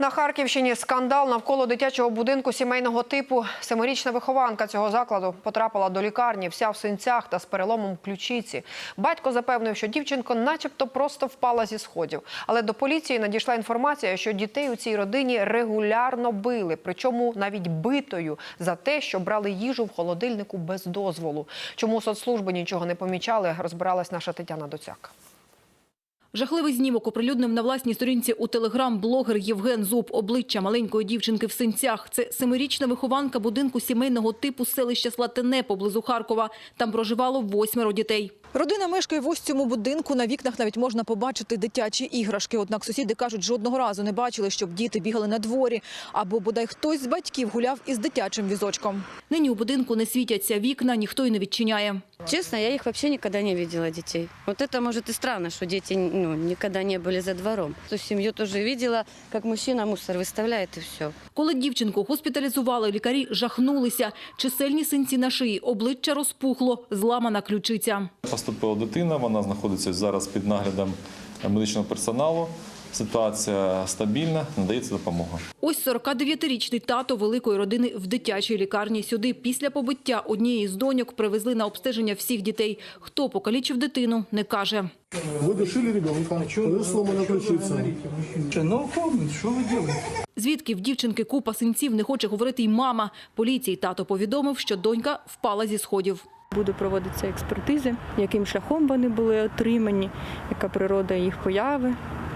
На Харківщині скандал навколо дитячого будинку сімейного типу. 7-річна вихованка цього закладу потрапила до лікарні, вся в синцях та з переломом ключиці. Батько запевнив, що дівчинка начебто просто впала зі сходів. Але до поліції надійшла інформація, що дітей у цій родині регулярно били. Причому навіть битою за те, що брали їжу в холодильнику без дозволу. Чому соцслужби нічого не помічали, розбиралась наша Тетяна Доцяк. Жахливий знімок оприлюднив на власній сторінці у Телеграм блогер Євген Зуб. Обличчя маленької дівчинки в синцях. Це 7-річна вихованка будинку сімейного типу з селища Слатине поблизу Харкова. Там проживало 8 дітей. Родина мешкає в ось цьому будинку. На вікнах навіть можна побачити дитячі іграшки. Однак сусіди кажуть, жодного разу не бачили, щоб діти бігали на дворі. Або бодай хтось з батьків гуляв із дитячим візочком. Нині у будинку не світяться вікна, ніхто й не відчиняє. Честно, я их вообще никогда не видела, детей. Вот это, может, и странно, что дети никогда не были за двором. Ту семью тоже видела, как мужчина мусор выставляет и все. Коли дівчинку госпіталізували, лікарі жахнулися. Чисельні синці на шиї, обличчя розпухло, зламана ключиця. Поступила дитина, вона знаходиться зараз під наглядом медичного персоналу. Ситуація стабільна, надається допомога. Ось 49-річний тато великої родини в дитячій лікарні. Сюди після побиття однієї з доньок привезли на обстеження всіх дітей. Хто покалічив дитину, не каже. Ви душили ребенка, сломана ключиця. Що ви робите? Звідки в дівчинки купа синців, не хоче говорити й мама. Поліції тато повідомив, що донька впала зі сходів. Буде проводитися експертизи, яким шляхом вони були отримані, яка природа їх появи,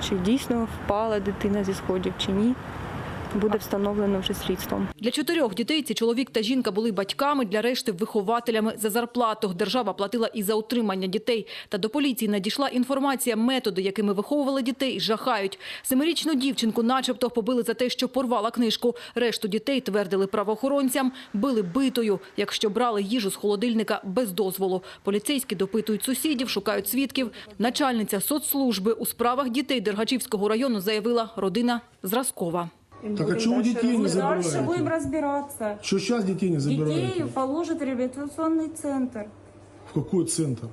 чи дійсно впала дитина зі сходів, чи ні. Буде встановлено вже слідством. Для 4 дітей ці чоловік та жінка були батьками, для решти – вихователями. За зарплату держава платила і за утримання дітей. Та до поліції надійшла інформація, методи, якими виховували дітей, жахають. 7-річну дівчинку начебто побили за те, що порвала книжку. Решту дітей, твердили правоохоронцям, били битою, якщо брали їжу з холодильника без дозволу. Поліцейські допитують сусідів, шукають свідків. Начальниця соцслужби у справах дітей Дергачівського району заявила, родина зразкова. Так а чего детей не забираете? Дальше будем разбираться. Что сейчас детей не забираете? Детей положат в реабилитационный центр. В какой центр?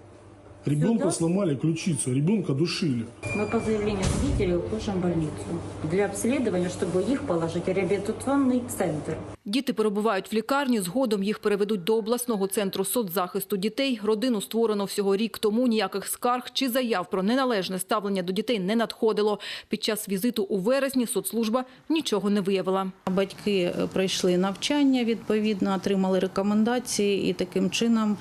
Ребенка сломали ключицу, ребенка душили. Мы по заявлению родителей уложим в больницу для обследования, чтобы их положить в реабилитационный центр. Діти перебувають в лікарні, згодом їх переведуть до обласного центру соцзахисту дітей. Родину створено всього рік тому, ніяких скарг чи заяв про неналежне ставлення до дітей не надходило. Під час візиту у вересні соцслужба нічого не виявила. Батьки пройшли навчання, відповідно, отримали рекомендації і таким чином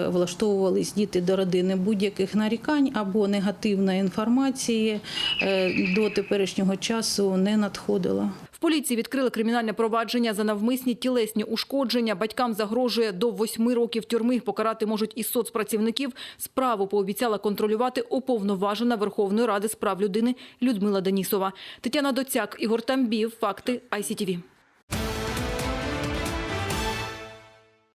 влаштовувались діти до родини. Будь-яких нарікань або негативної інформації до теперішнього часу не надходило. В поліції відкрили кримінальне провадження за навмисні тілесні ушкодження. Батькам загрожує до 8 років тюрми. Покарати можуть і соцпрацівників. Справу пообіцяла контролювати уповноважена Верховної Ради з прав людини Людмила Денісова. Тетяна Доцяк, Ігор Тамбієв. Факти ICTV.